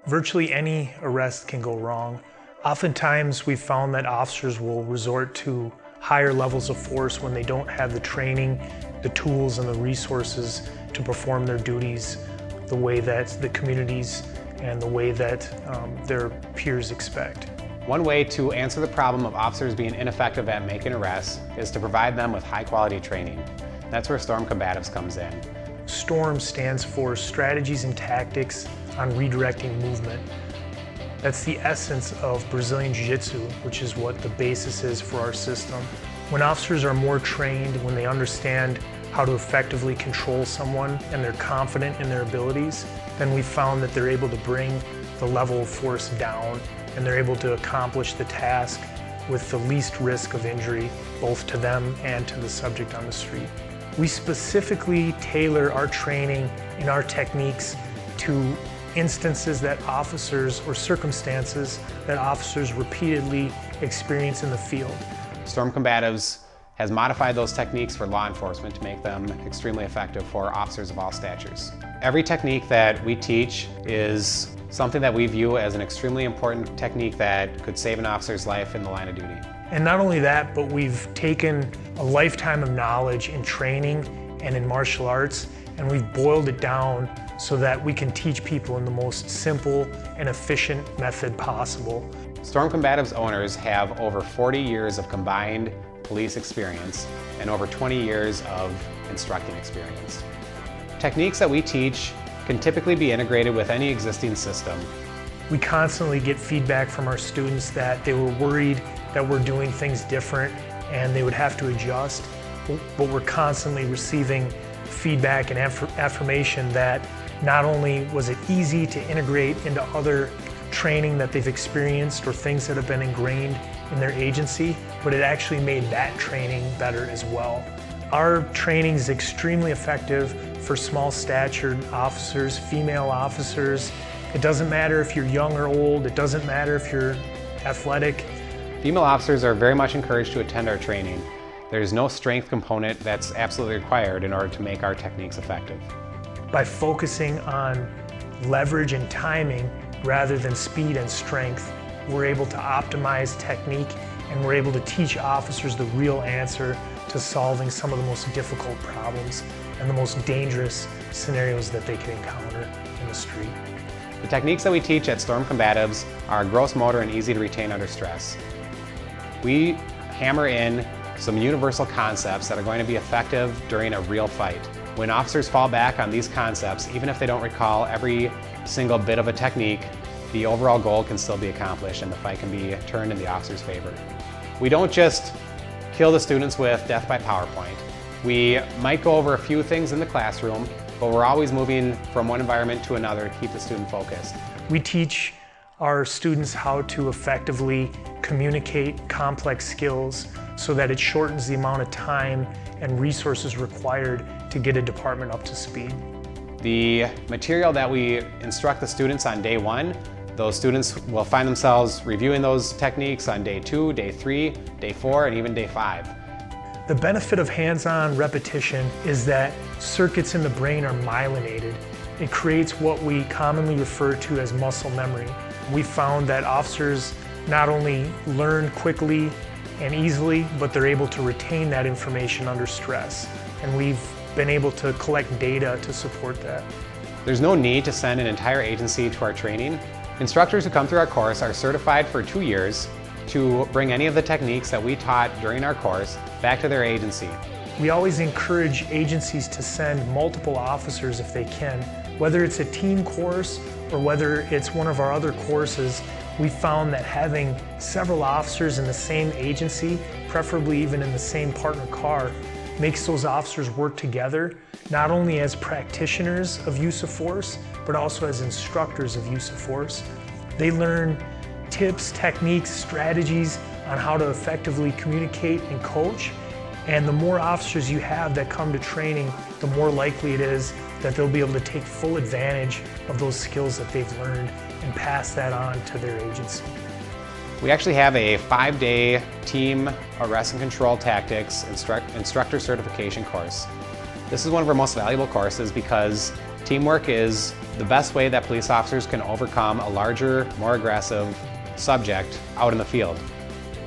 Virtually any arrest can go wrong. Oftentimes we've found that officers will resort to higher levels of force when they don't have the training, the tools, and the resources to perform their duties the way that the communities and the way that their peers expect. One way to answer the problem of officers being ineffective at making arrests is to provide them with high-quality training. That's where Storm Combatives comes in. STORM stands for Strategies and Tactics on Redirecting Movement. That's the essence of Brazilian Jiu-Jitsu, which is what the basis is for our system. When officers are more trained, when they understand how to effectively control someone and they're confident in their abilities, then we've found that they're able to bring the level of force down and they're able to accomplish the task with the least risk of injury, both to them and to the subject on the street. We specifically tailor our training and our techniques to instances that officers or circumstances that officers repeatedly experience in the field. Storm Combatives has modified those techniques for law enforcement to make them extremely effective for officers of all statures. Every technique that we teach is something that we view as an extremely important technique that could save an officer's life in the line of duty. And not only that, but we've taken a lifetime of knowledge in training and in martial arts, and we've boiled it down so that we can teach people in the most simple and efficient method possible. Storm Combatives owners have over 40 years of combined police experience and over 20 years of instructing experience. Techniques that we teach can typically be integrated with any existing system. We constantly get feedback from our students that they were worried that we're doing things different and they would have to adjust, but we're constantly receiving feedback and affirmation that not only was it easy to integrate into other training that they've experienced or things that have been ingrained in their agency, but it actually made that training better as well. Our training is extremely effective for small statured officers, female officers. It doesn't matter if you're young or old, it doesn't matter if you're athletic. Female officers are very much encouraged to attend our training. There's no strength component that's absolutely required in order to make our techniques effective. By focusing on leverage and timing rather than speed and strength, we're able to optimize technique and we're able to teach officers the real answer to solving some of the most difficult problems and the most dangerous scenarios that they can encounter in the street. The techniques that we teach at Storm Combatives are gross motor and easy to retain under stress. We hammer in some universal concepts that are going to be effective during a real fight. When officers fall back on these concepts, even if they don't recall every single bit of a technique, the overall goal can still be accomplished and the fight can be turned in the officer's favor. We don't just kill the students with death by PowerPoint. We might go over a few things in the classroom, but we're always moving from one environment to another to keep the student focused. We teach our students how to effectively communicate complex skills so that it shortens the amount of time and resources required to get a department up to speed. The material that we instruct the students on day one, those students will find themselves reviewing those techniques on day 2, day 3, day 4, and even day 5. The benefit of hands-on repetition is that circuits in the brain are myelinated. It creates what we commonly refer to as muscle memory. We found that officers not only learn quickly and easily, but they're able to retain that information under stress. And we've been able to collect data to support that. There's no need to send an entire agency to our training. Instructors who come through our course are certified for 2 years to bring any of the techniques that we taught during our course back to their agency. We always encourage agencies to send multiple officers if they can. Whether it's a team course or whether it's one of our other courses, we found that having several officers in the same agency, preferably even in the same partner car, makes those officers work together, not only as practitioners of use of force, but also as instructors of use of force. They learn tips, techniques, strategies on how to effectively communicate and coach. And the more officers you have that come to training, the more likely it is that they'll be able to take full advantage of those skills that they've learned and pass that on to their agency. We actually have a 5-day team arrest and control tactics instructor certification course. This is one of our most valuable courses because teamwork is the best way that police officers can overcome a larger, more aggressive subject out in the field.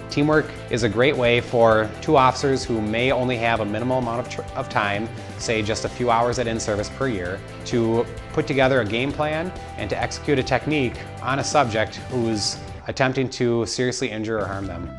Teamwork is a great way for two officers who may only have a minimal amount of time, say just a few hours at in-service per year, to put together a game plan and to execute a technique on a subject who's attempting to seriously injure or harm them.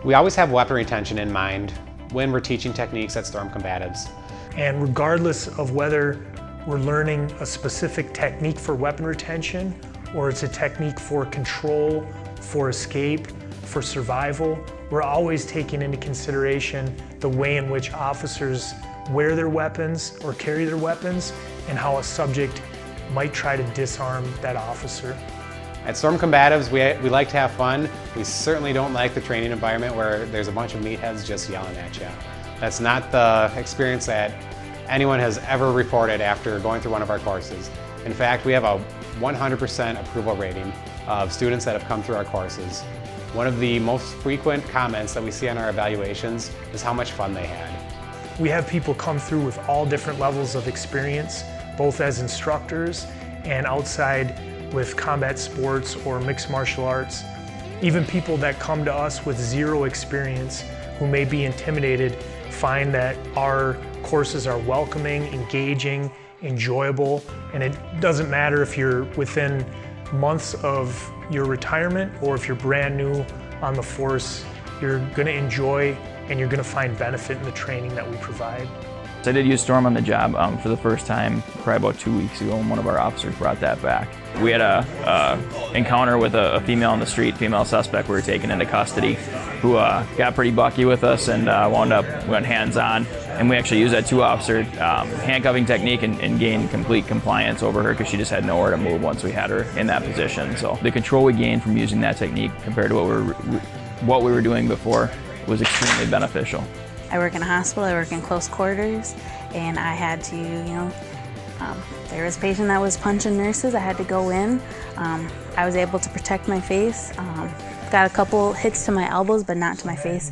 We always have weapon retention in mind when we're teaching techniques at Storm Combatives. And regardless of whether we're learning a specific technique for weapon retention or it's a technique for control, for escape, for survival, we're always taking into consideration the way in which officers wear their weapons or carry their weapons and how a subject might try to disarm that officer. At Storm Combatives, we like to have fun. We certainly don't like the training environment where there's a bunch of meatheads just yelling at you. That's not the experience that anyone has ever reported after going through one of our courses. In fact, we have a 100% approval rating of students that have come through our courses. One of the most frequent comments that we see on our evaluations is how much fun they had. We have people come through with all different levels of experience, both as instructors and outside with combat sports or mixed martial arts. Even people that come to us with zero experience who may be intimidated find that our courses are welcoming, engaging, enjoyable, and it doesn't matter if you're within months of your retirement or if you're brand new on the force, you're going to enjoy and you're going to find benefit in the training that we provide. I did use Storm on the job for the first time probably about 2 weeks ago, and one of our officers brought that back. We had a encounter with a female on the street, female suspect we were taking into custody, who got pretty bucky with us and went hands-on. And we actually used that two-officer handcuffing technique and gained complete compliance over her because she just had nowhere to move once we had her in that position. So the control we gained from using that technique compared to what we were doing before was extremely beneficial. I work in a hospital, I work in close quarters, and I had to, there was a patient that was punching nurses, I had to go in. I was able to protect my face. Got a couple hits to my elbows, but not to my face.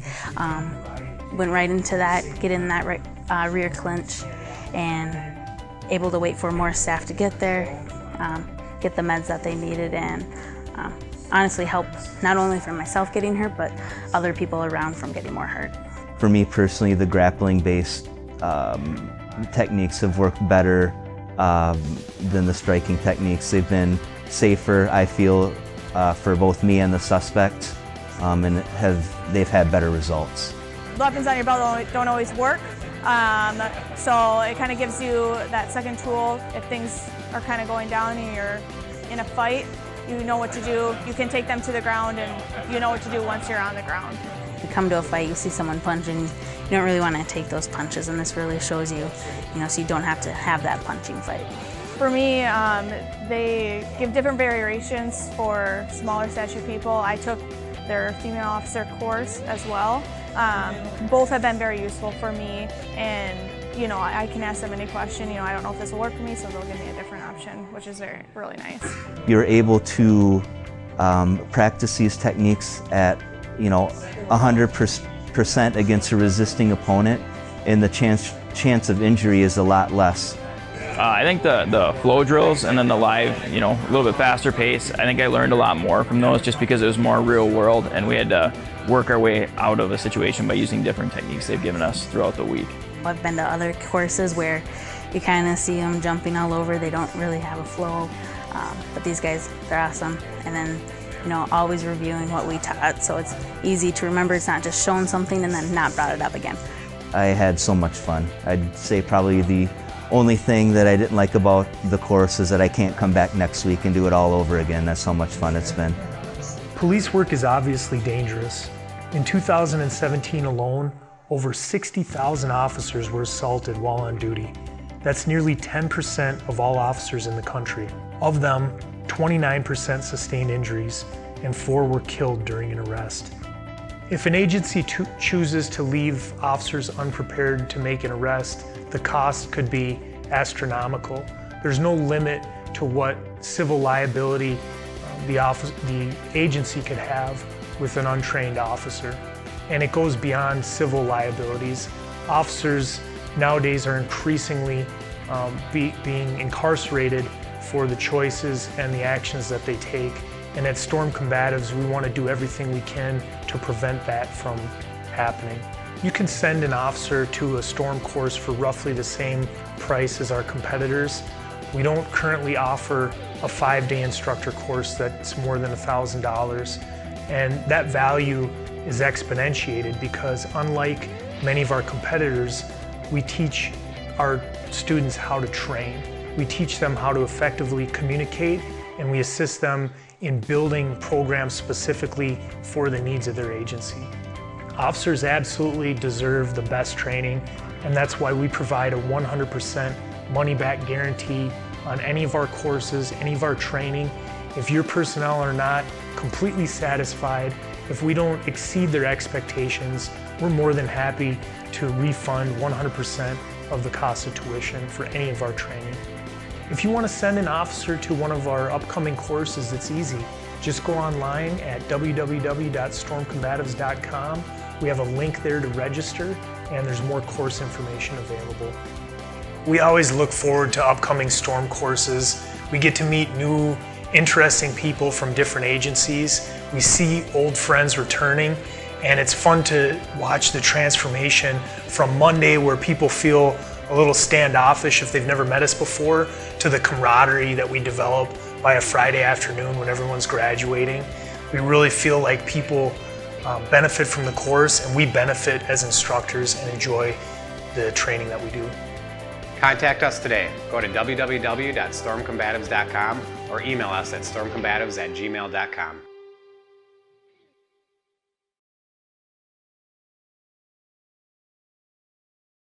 Went right into that, get in that rear clinch, and able to wait for more staff to get there, get the meds that they needed, and honestly help not only for myself getting hurt, but other people around from getting more hurt. For me personally, the grappling-based techniques have worked better than the striking techniques. They've been safer, I feel, for both me and the suspect, and they've had better results. Weapons on your belt don't always work, so it kind of gives you that second tool if things are kind of going down and you're in a fight. You know what to do. You can take them to the ground, and you know what to do once you're on the ground. You come to a fight, you see someone punching, you don't really want to take those punches, and this really shows you, so you don't have to have that punching fight. For me, they give different variations for smaller stature people. I took their female officer course as well. Both have been very useful for me, and I can ask them any question. I don't know if this will work for me, so they'll give me a different option, which is really nice. You're able to practice these techniques at 100% against a resisting opponent, and the chance of injury is a lot less. I think the flow drills and then the live, a little bit faster pace, I think I learned a lot more from those just because it was more real world and we had to work our way out of a situation by using different techniques they've given us throughout the week. I've been to other courses where you kind of see them jumping all over, they don't really have a flow, but these guys, they're awesome. And then always reviewing what we taught, so it's easy to remember. It's not just showing something and then not brought it up again. I had so much fun. I'd say probably the only thing that I didn't like about the course is that I can't come back next week and do it all over again. That's how much fun it's been. Police work is obviously dangerous. In 2017 alone, over 60,000 officers were assaulted while on duty. That's nearly 10% of all officers in the country. Of them, 29% sustained injuries, and 4 were killed during an arrest. If an agency chooses to leave officers unprepared to make an arrest, the cost could be astronomical. There's no limit to what civil liability the agency could have with an untrained officer. And it goes beyond civil liabilities. Officers nowadays are increasingly being incarcerated for the choices and the actions that they take. And at Storm Combatives, we want to do everything we can to prevent that from happening. You can send an officer to a storm course for roughly the same price as our competitors. We don't currently offer a 5-day instructor course that's more than $1,000. And that value is exponentiated because unlike many of our competitors, we teach our students how to train. We teach them how to effectively communicate, and we assist them in building programs specifically for the needs of their agency. Officers absolutely deserve the best training, and that's why we provide a 100% money-back guarantee on any of our courses, any of our training. If your personnel are not completely satisfied, if we don't exceed their expectations, we're more than happy to refund 100% of the cost of tuition for any of our training. If you want to send an officer to one of our upcoming courses, it's easy. Just go online at www.stormcombatives.com. We have a link there to register, and there's more course information available. We always look forward to upcoming storm courses. We get to meet new, interesting people from different agencies. We see old friends returning, and it's fun to watch the transformation from Monday, where people feel a little standoffish if they've never met us before, to the camaraderie that we develop by a Friday afternoon when everyone's graduating. We really feel like people benefit from the course, and we benefit as instructors and enjoy the training that we do. Contact us today. Go to www.stormcombatives.com or email us at stormcombatives@gmail.com.